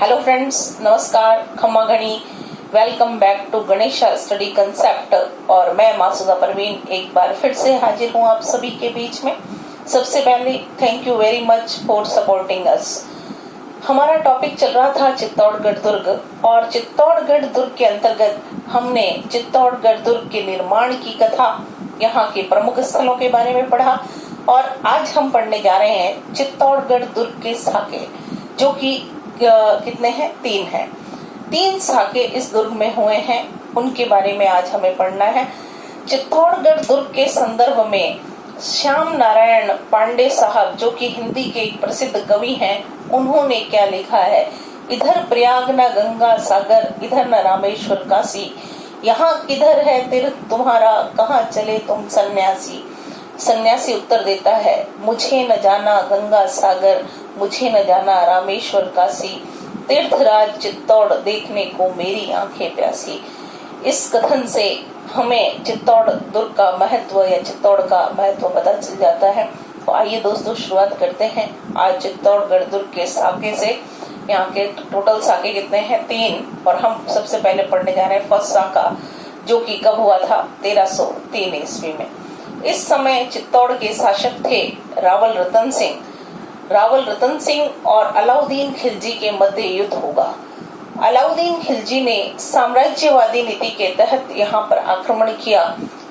Hello friends, नमस्कार, खम्मा घणी। Welcome back to Ganesh study concept. और मैं मासूदा परवीन एक बार फिर से हाजिर हूँ आप सभी के बीच में। सबसे पहले thank you very much for supporting us. हमारा टॉपिक चल रहा था चित्तौड़गढ़ दुर्ग, और चित्तौड़गढ़ दुर्ग के अंतर्गत हमने चित्तौड़गढ़ दुर्ग के निर्माण की कथा, यहाँ के प्रमुख स्थलों के बारे में पढ़ा। और आज हम पढ़ने जा रहे हैं चित्तौड़गढ़ दुर्ग के साके, जो कि कितने हैं? 3 हैं। 3 साके इस दुर्ग में हुए हैं, उनके बारे में आज हमें पढ़ना है। चित्तौड़गढ़ दुर्ग के संदर्भ में श्याम नारायण पांडे साहब, जो कि हिंदी के एक प्रसिद्ध कवि हैं, उन्होंने क्या लिखा है? इधर प्रयाग न गंगा सागर, इधर न रामेश्वर काशी, यहाँ किधर है तीर्थ तुम्हारा, कहाँ चले तुम सन्यासी। सन्यासी उत्तर देता है, मुझे न जाना गंगा सागर, मुझे न जाना रामेश्वर काशी, तीर्थराज चित्तौड़ देखने को मेरी आंखें प्यासी। इस कथन से हमें चित्तौड़ दुर्ग का महत्व या चित्तौड़ का महत्व पता चल जाता है। तो आइए दोस्तों, शुरुआत करते हैं आज चित्तौड़गढ़ दुर्ग के साके से। यहाँ के टोटल साके कितने हैं? 3। और हम सबसे पहले पढ़ने जा रहे हैं फर्स्ट साका, जो कि कब हुआ था? 1303 ईस्वी में। इस समय चित्तौड़ के शासक थे रावल रतन सिंह। रावल रतन सिंह और अलाउद्दीन खिलजी के मध्य युद्ध होगा। अलाउद्दीन खिलजी ने साम्राज्यवादी नीति के तहत यहाँ पर आक्रमण किया,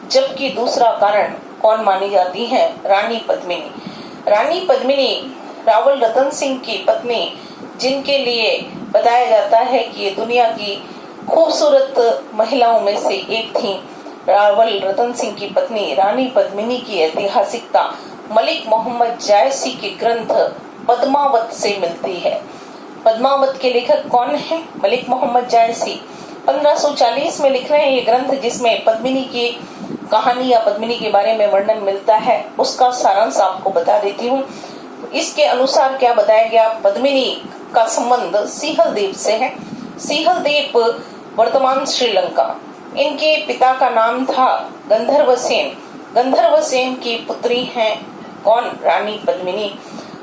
जबकि दूसरा कारण कौन मानी जाती है? रानी पद्मिनी। रानी पद्मिनी रावल रतन सिंह की पत्नी, जिनके लिए बताया जाता है कि ये दुनिया की खूबसूरत महिलाओं में से एक थी। रावल रतन सिंह की पत्नी रानी पद्मिनी की ऐतिहासिकता मलिक मोहम्मद जायसी के ग्रंथ पद्मावत से मिलती है। पद्मावत के लेखक कौन है? मलिक मोहम्मद जायसी 1540 में लिख रहे हैं ये ग्रंथ, जिसमें पद्मिनी की कहानी या पद्मिनी के बारे में वर्णन मिलता है। उसका सारांश आपको बता देती हूँ। इसके अनुसार क्या बताया गया? पद्मिनी का संबंध सिंहल द्वीप से है। सिंहल द्वीप वर्तमान श्रीलंका। इनके पिता का नाम था गंधर्व सेन। गंधर्व सेन की पुत्री हैं कौन? रानी पद्मिनी।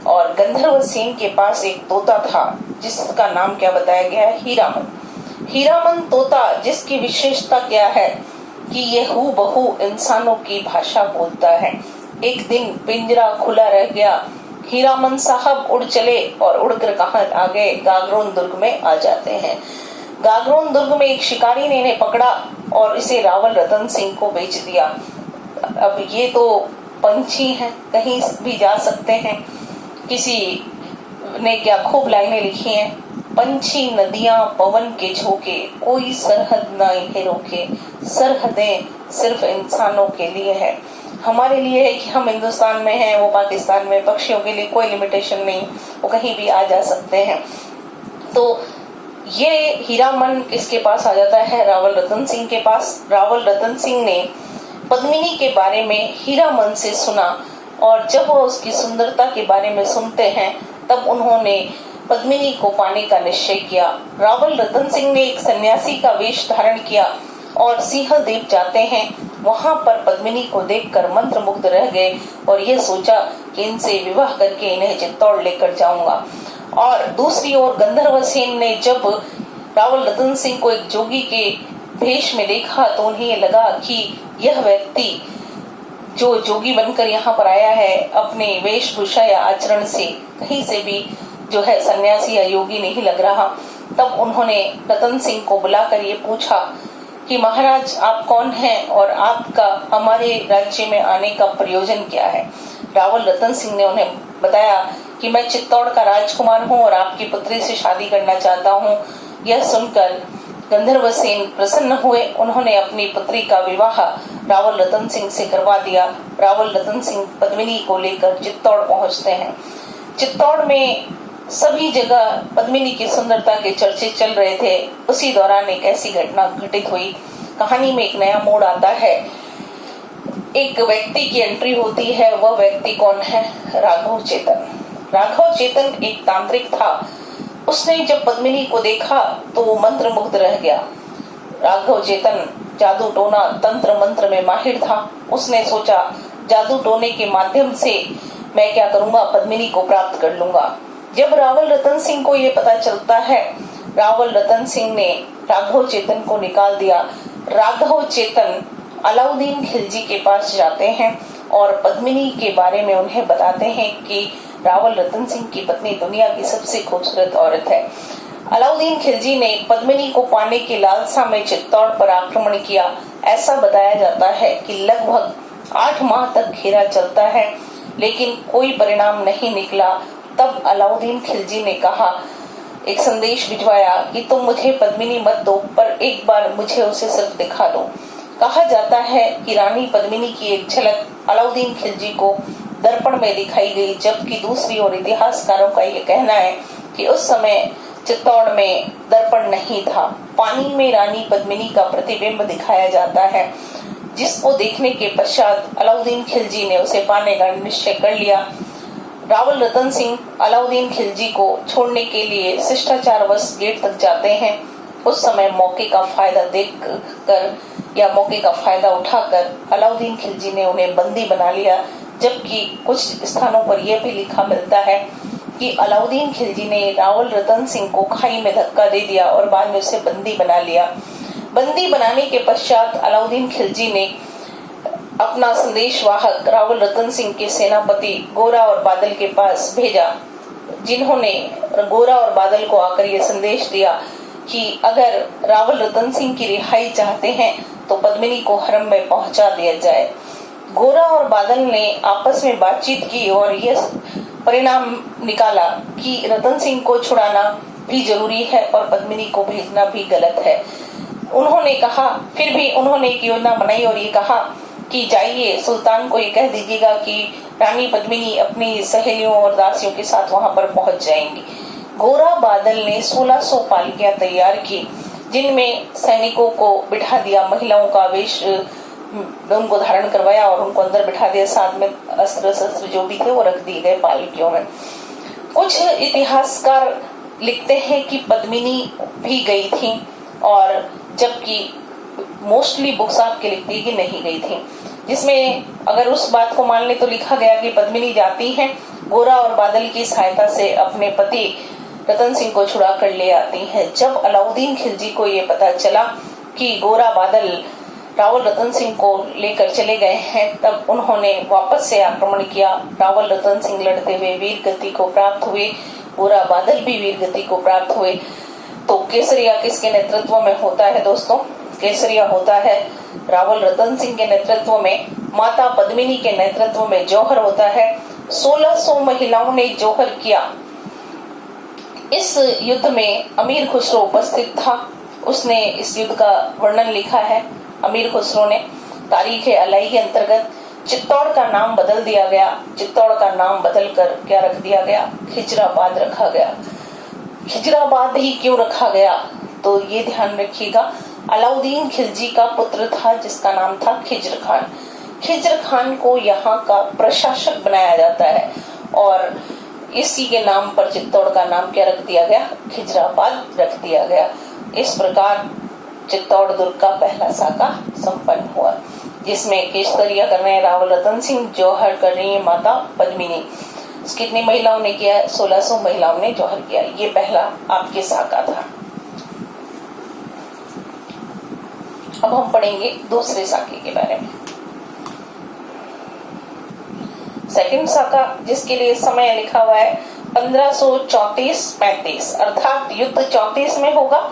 और गंधर्व सेन के पास एक तोता था, जिसका नाम क्या बताया गया है? हीरामन। हीरामन तोता, जिसकी विशेषता क्या है कि ये हूबहू इंसानों की भाषा बोलता है। एक दिन पिंजरा खुला रह गया, हीरामन साहब उड़ चले और उड़कर कहाँ आ गए? गागरोन दुर्ग में आ जाते हैं। गागरोन दुर्ग में एक शिकारी ने इन्हें पकड़ा और इसे रावल रतन सिंह को बेच दिया। अब ये तो पंछी हैं, कहीं भी जा सकते हैं। किसी ने क्या खूब लाइनें लिखी हैं? पंछी नदियां पवन के झोंके, कोई सरहद ना इन्हें रोके, सरहदें सिर्फ इंसानों के लिए है। हमारे लिए है कि हम हिंदुस्तान में हैं, वो पाकिस्तान में। पक्षियों के लिए कोई लिमिटेशन नहीं, वो कहीं भी आ जा सकते हैं। तो ये हीरामन किसके पास आ जाता है? रावल रतन सिंह के पास। रावल रतन सिंह ने पद्मिनी के बारे में हीरामन से सुना, और जब वो उसकी सुंदरता के बारे में सुनते हैं, तब उन्होंने पद्मिनी को पाने का निश्चय किया। रावल रतन सिंह ने एक सन्यासी का वेश धारण किया और सिंहल द्वीप जाते हैं। वहां पर पद्मिनी को देखकर मंत्रमुग्ध रह गए और ये सोचा कि इनसे विवाह करके इन्हें चित्तौड़ लेकर जाऊंगा। और दूसरी ओर गंधर्व सेन ने जब रावल रतन सिंह को एक जोगी के भेष में देखा, तो उन्हें लगा कि यह व्यक्ति जो जोगी बनकर यहाँ पर आया है, अपने वेशभूषा या आचरण से कहीं से भी जो है सन्यासी या योगी नहीं लग रहा। तब उन्होंने रतन सिंह को बुलाकर ये पूछा कि महाराज, आप कौन हैं और आपका हमारे राज्य में आने का प्रयोजन क्या है? रावल रतन सिंह ने उन्हें बताया कि मैं चित्तौड़ का राजकुमार हूँ और आपकी पुत्री से शादी करना चाहता हूँ। यह सुनकर गंधर्व सेन प्रसन्न हुए। उन्होंने अपनी पुत्री का विवाह रावल रतन सिंह से करवा दिया। रावल रतन सिंह पद्मिनी को लेकर चित्तौड़ पहुंचते हैं। चित्तौड़ में सभी जगह पद्मिनी की सुंदरता के चर्चे चल रहे थे। उसी दौरान एक ऐसी घटना घटित हुई। कहानी में एक नया मोड़ आता है। एक व्यक्ति की एंट्री होती है। वह व्यक्ति कौन है? राघव चेतन। राघव चेतन एक तांत्रिक था। उसने जब पद्मिनी को देखा तो वो मंत्रमुग्ध रह गया। राघव चेतन जादू टोना तंत्र मंत्र में माहिर था। उसने सोचा जादू टोने के माध्यम से मैं क्या करूंगा? पद्मिनी को प्राप्त कर लूंगा। जब रावल रतन सिंह को ये पता चलता है, रावल रतन सिंह ने राघव चेतन को निकाल दिया। राघव चेतन अलाउद्दीन खिलजी के पास जाते हैं और पद्मिनी के बारे में उन्हें बताते हैं कि रावल रतन सिंह की पत्नी दुनिया की सबसे खूबसूरत औरत है। अलाउद्दीन खिलजी ने पद्मिनी को पाने की लालसा में चित्तौड़ पर आक्रमण किया। ऐसा बताया जाता है कि लगभग 8 माह तक घेरा चलता है, लेकिन कोई परिणाम नहीं निकला। तब अलाउद्दीन खिलजी ने कहा, एक संदेश भिजवाया कि तुम मुझे पद्मिनी मत दो, पर एक बार मुझे उसे सिर्फ दिखा दो। कहा जाता है कि रानी पद्मिनी की एक झलक अलाउद्दीन खिलजी को दर्पण में दिखाई गई, जबकि दूसरी ओर इतिहासकारों का यह कहना है कि उस समय चित्तौड़ में दर्पण नहीं था। पानी में रानी पद्मिनी का प्रतिबिंब दिखाया जाता है, जिसको देखने के पश्चात अलाउद्दीन खिलजी ने उसे पाने का निश्चय कर लिया। रावल रतन सिंह अलाउद्दीन खिलजी को छोड़ने के लिए शिष्टाचारवश गेट तक जाते हैं। उस समय मौके का फायदा देखकर या मौके का फायदा उठाकर अलाउद्दीन खिलजी ने उन्हें बंदी बना लिया, जबकि कुछ स्थानों पर यह भी लिखा मिलता है कि अलाउद्दीन खिलजी ने रावल रतन सिंह को खाई में धक्का दे दिया और बाद में उसे बंदी बना लिया। बंदी बनाने के पश्चात अलाउद्दीन खिलजी ने अपना संदेशवाहक रावल रतन सिंह के सेनापति गोरा और बादल के पास भेजा, जिन्होंने गोरा और बादल को आकर ये संदेश दिया कि अगर रावल रतन सिंह की रिहाई चाहते हैं तो पद्मिनी को हरम में पहुंचा दिया जाए। गोरा और बादल ने आपस में बातचीत की और यह परिणाम निकाला कि रतन सिंह को छुड़ाना भी जरूरी है और पद्मिनी को भेजना भी गलत है। फिर भी उन्होंने एक योजना बनाई और ये कहा कि जाइए, सुल्तान को ये कह दीजिएगा कि रानी पद्मिनी अपनी सहेलियों और दासियों के साथ वहां पर पहुंच जाएंगी। गोरा बादल ने 1600 पालकियां तैयार की, जिनमें सैनिकों को बिठा दिया, महिलाओं का वेश उनको धारण करवाया और उनको अंदर बिठा दिया। साथ में अस्त्र शस्त्र जो भी थे वो रख दिए गए पालकियों में। कुछ इतिहासकार लिखते हैं कि पद्मिनी भी गई थी, और जबकि मोस्टली बुक्स आपके लिखती है कि नहीं गई थी, जिसमें अगर उस बात को मान ले तो लिखा गया कि पद्मिनी जाती है, गोरा और बादल की सहायता से अपने पति रतन सिंह को छुड़ा कर ले आती है। जब अलाउद्दीन खिलजी को ये पता चला कि गोरा बादल रावल रतन सिंह को लेकर चले गए हैं, तब उन्होंने वापस से आक्रमण किया। रावल रतन सिंह लड़ते हुए वीर गति को प्राप्त हुए, गोरा बादल भी वीर गति को प्राप्त हुए। तो केसरिया किसके नेतृत्व में होता है दोस्तों? केसरिया होता है रावल रतन सिंह के नेतृत्व में। माता पद्मिनी के नेतृत्व में जौहर होता है। 1600 महिलाओं ने जौहर किया। इस युद्ध में अमीर खुसरो उपस्थित था। उसने इस युद्ध का वर्णन लिखा है। अमीर खुसरो ने तारीख अलाई के अंतर्गत चित्तौड़ का नाम बदल दिया गया। चित्तौड़ का नाम बदलकर क्या रख दिया गया? खिजराबाद रखा गया। खिजराबाद ही क्यों रखा गया? तो ये ध्यान रखिएगा, अलाउद्दीन खिलजी का पुत्र था जिसका नाम था खिज्र खान। खिज्र खान को यहाँ का प्रशासक बनाया जाता है और इसी के नाम पर चित्तौड़ का नाम क्या रख दिया गया? खिजराबाद रख दिया गया। इस प्रकार चित्तौड़ दुर्ग का पहला साका संपन्न हुआ, जिसमें केसरिया कर रहे हैं रावल रतन सिंह, जौहर कर रही है माता पद्मिनी। कितनी महिलाओं ने किया? 1600 महिलाओं ने जौहर किया। ये पहला आपके साका था। अब हम पढ़ेंगे दूसरे साके के बारे में। सेकंड साका, जिसके लिए समय लिखा हुआ है 1534-35, अर्थात युद्ध 34 में होगा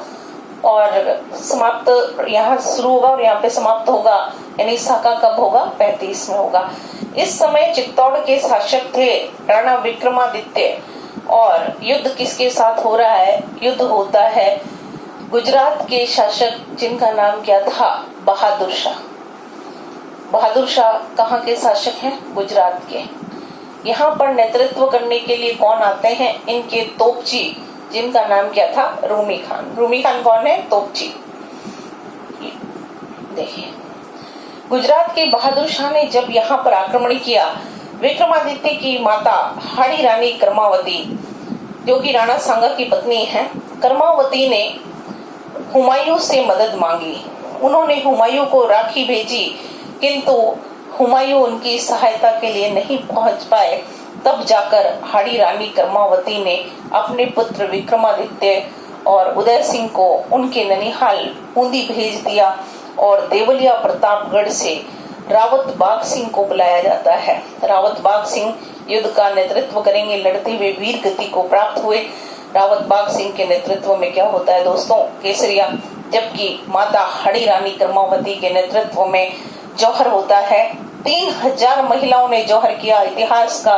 और समाप्त यहाँ शुरू होगा और यहाँ पे समाप्त होगा, यानी साका कब होगा? 35 में होगा। इस समय चित्तौड़ के शासक थे राणा विक्रमादित्य और युद्ध किसके साथ हो रहा है? युद्ध होता है गुजरात के शासक जिनका नाम क्या था? बहादुर शाह। बहादुर शाह कहाँ के शासक हैं? गुजरात के। यहाँ पर नेतृत्व करने के लिए कौन आते हैं? इनके तोपची, जिनका नाम क्या था? रूमी खान। रूमी खान कौन है? तोपची। देखिए, गुजरात के बहादुर शाह ने जब यहाँ पर आक्रमण किया, विक्रमादित्य की माता हाड़ी रानी कर्मावती, जो कि राणा सांगा की पत्नी है, कर्मावती ने हुमायूं से मदद मांगी। उन्होंने हुमायूं को राखी भेजी, किंतु हुमायूं उनकी सहायता के लिए नहीं पहुंच पाए। तब जाकर हाड़ी रानी कर्मावती ने अपने पुत्र विक्रमादित्य और उदय सिंह को उनके ननिहाल बूंदी भेज दिया और देवलिया प्रतापगढ़ से रावत बाग सिंह को बुलाया जाता है। रावत बाग सिंह युद्ध का नेतृत्व करेंगे, लड़ते हुए वीर गति को प्राप्त हुए। रावत बाग सिंह के नेतृत्व में क्या होता है दोस्तों, केसरिया, जबकि माता हाड़ी रानी कर्मावती के नेतृत्व में जौहर होता है। 3000 महिलाओं ने जौहर किया। इतिहास का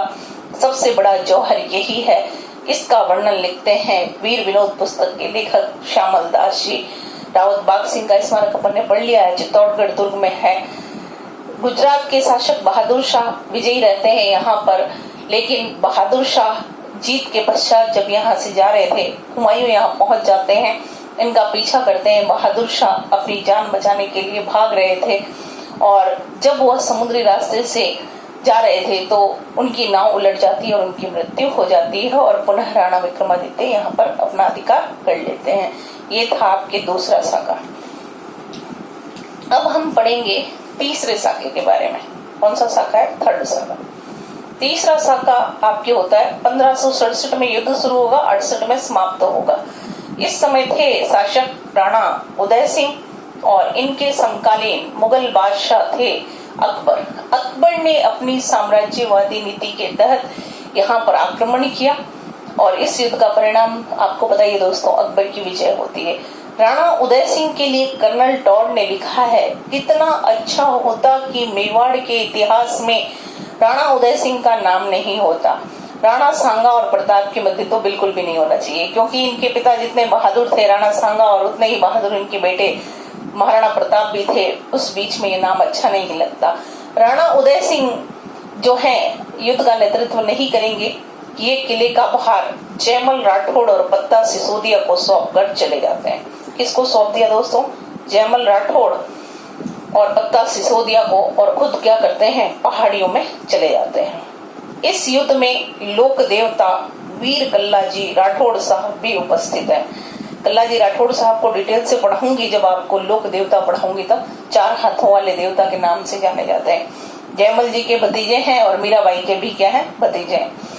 सबसे बड़ा जौहर यही है। इसका वर्णन लिखते हैं वीर विनोद पुस्तक के लेखक श्यामल दास जी। रावत बाग सिंह का स्मारक अपन ने पढ़ लिया है, चित्तौड़गढ़ दुर्ग में है। गुजरात के शासक बहादुर शाह विजयी रहते हैं यहाँ पर, लेकिन बहादुर शाह जीत के पश्चात जब यहाँ से जा रहे थे, हुमायूं यहाँ पहुंच जाते हैं, इनका पीछा करते हैं। बहादुर शाह अपनी जान बचाने के लिए भाग रहे थे और जब वह समुद्री रास्ते से जा रहे थे तो उनकी नाव उलट जाती है और उनकी मृत्यु हो जाती है और पुनः राणा विक्रमादित्य यहाँ पर अपना अधिकार कर लेते हैं। ये था आपके दूसरा साका। अब हम पढ़ेंगे तीसरे साके के बारे में। कौन सा साका है? थर्ड साका। तीसरा साका आपके होता है 1567 में युद्ध शुरू होगा, 68 में समाप्त होगा। इस समय थे शासक राणा उदय सिंह और इनके समकालीन मुगल बादशाह थे अकबर। अकबर ने अपनी साम्राज्यवादी नीति के तहत यहाँ पर आक्रमण किया और इस युद्ध का परिणाम आपको बताइए दोस्तों, अकबर की विजय होती है। राणा उदय सिंह के लिए कर्नल टॉड ने लिखा है, कितना अच्छा होता कि मेवाड़ के इतिहास में राणा उदय सिंह का नाम नहीं होता। राणा सांगा और प्रताप के मध्य तो बिल्कुल भी नहीं होना चाहिए, क्योंकि इनके पिता जितने बहादुर थे राणा सांगा और उतने ही बहादुर इनके बेटे महाराणा प्रताप भी थे। उस बीच में ये नाम अच्छा नहीं लगता। राणा उदय सिंह जो है युद्ध का नेतृत्व नहीं करेंगे। ये किले का भार जयमल राठौड़ और पत्ता सिसोदिया को सौंप कर चले जाते हैं। किसको सौंप दिया दोस्तों? जयमल राठौड़ और पत्ता सिसोदिया को, और खुद क्या करते हैं, पहाड़ियों में चले जाते हैं। इस युद्ध में लोक देवता वीर कल्लाजी राठौड़ साहब भी उपस्थित है। कल्लाजी राठौड़ साहब को डिटेल से पढ़ाऊंगी, जब आपको लोक देवता पढ़ाऊंगी तब। 4 हाथों वाले देवता के नाम से जाने जाते हैं। जयमल जी के भतीजे हैं और मीराबाई के भी क्या है, भतीजे हैं।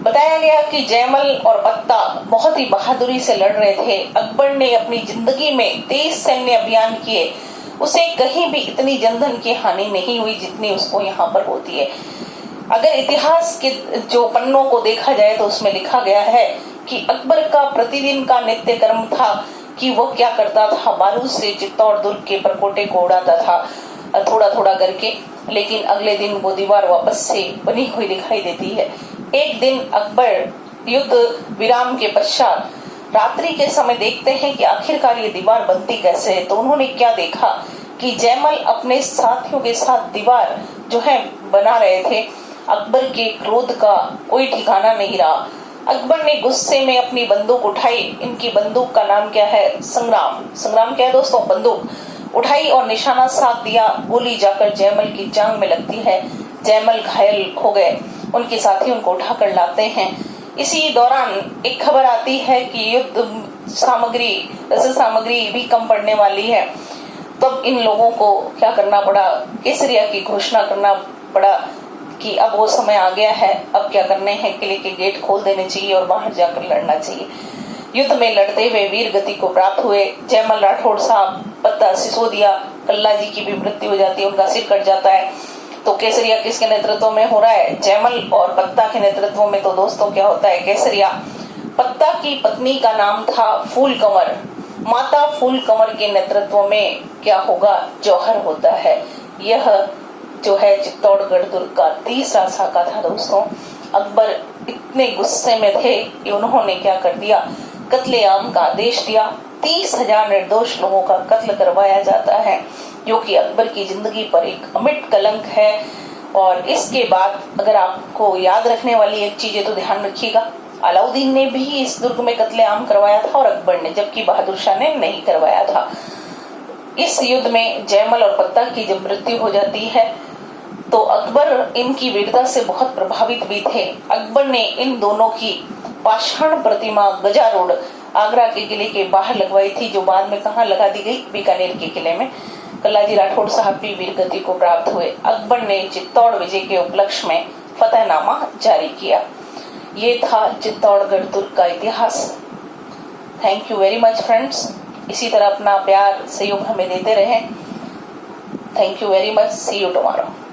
बताया गया कि जयमल और पत्ता बहुत ही बहादुरी से लड़ रहे थे। अकबर ने अपनी जिंदगी में 23 सैन्य अभियान किए, उसे कहीं भी इतनी जनधन की हानि नहीं हुई जितनी उसको यहाँ पर होती है। अगर इतिहास के जो पन्नों को देखा जाए तो उसमें लिखा गया है कि अकबर का प्रतिदिन का नित्य कर्म था कि वो क्या करता था, बारूद से चित्तौड़ दुर्ग के परकोटे को उड़ाता था थोड़ा थोड़ा करके, लेकिन अगले दिन वो दीवार वापस से बनी हुई दिखाई देती है। एक दिन अकबर युद्ध विराम के पश्चात रात्रि के समय देखते हैं कि आखिरकार ये दीवार बनती कैसे है। तो उन्होंने क्या देखा कि जयमल अपने साथियों के साथ दीवार जो है बना रहे थे। अकबर के क्रोध का कोई ठिकाना नहीं रहा। अकबर ने गुस्से में अपनी बंदूक उठाई। इनकी बंदूक का नाम क्या है? संग्राम। संग्राम क्या है दोस्तों? बंदूक उठाई और निशाना साध दिया। गोली जाकर जयमल की जांघ में लगती है। जयमल घायल हो गए। उनके साथी उनको उठाकर लाते हैं। इसी दौरान एक खबर आती है कि युद्ध सामग्री, रसद सामग्री भी कम पड़ने वाली है। तब इन लोगों को क्या करना पड़ा? केसरिया की घोषणा करना पड़ा कि अब वो समय आ गया है, अब क्या करने हैं, किले के गेट खोल देने चाहिए और बाहर जाकर लड़ना चाहिए। युद्ध में लड़ते हुए वीर गति को प्राप्त हुए जयमल राठौड़ साहब, पत्ता सिसोदिया, कल्ला जी की भी मृत्यु हो जाती है, उनका सिर कट जाता है। तो केसरिया किसके नेतृत्व में हो रहा है? जयमल और पत्ता के नेतृत्व में। तो दोस्तों क्या होता है केसरिया? पत्ता की पत्नी का नाम था फूल कंवर। माता फूल कंवर के नेतृत्व में क्या होगा? जौहर होता है। यह जो है चित्तौड़गढ़ दुर्ग का तीसरा साका था दोस्तों। अकबर इतने गुस्से में थे कि उन्होंने क्या कर दिया? कत्लेआम का आदेश दिया। 30,000 निर्दोष लोगों का कत्ल करवाया जाता है, जो कि अकबर की जिंदगी पर एक अमिट कलंक है। और इसके बाद अगर आपको याद रखने वाली एक चीज है तो ध्यान रखिएगा, अलाउद्दीन ने भी इस दुर्ग में कत्लेआम करवाया था और अकबर ने, जबकि बहादुर शाह ने नहीं करवाया था। इस युद्ध में जयमल और पत्ता की जब मृत्यु हो जाती है तो अकबर इनकी वीरता से बहुत प्रभावित भी थे। अकबर ने इन दोनों की पाषाण प्रतिमा गजारूढ़ आगरा के किले के बाहर लगवाई थी, जो बाद में कहाँ लगा दी गई? बीकानेर के किले में। कल्लाजी राठौड़ साहब भी वीर गति को प्राप्त हुए। अकबर ने चित्तौड़ विजय के उपलक्ष्य में फतहनामा जारी किया। ये था चित्तौड़गढ़ दुर्ग का इतिहास। Thank you very much friends. इसी तरह अपना प्यार सहयोग हमें देते रहें। Thank you very much. See you tomorrow.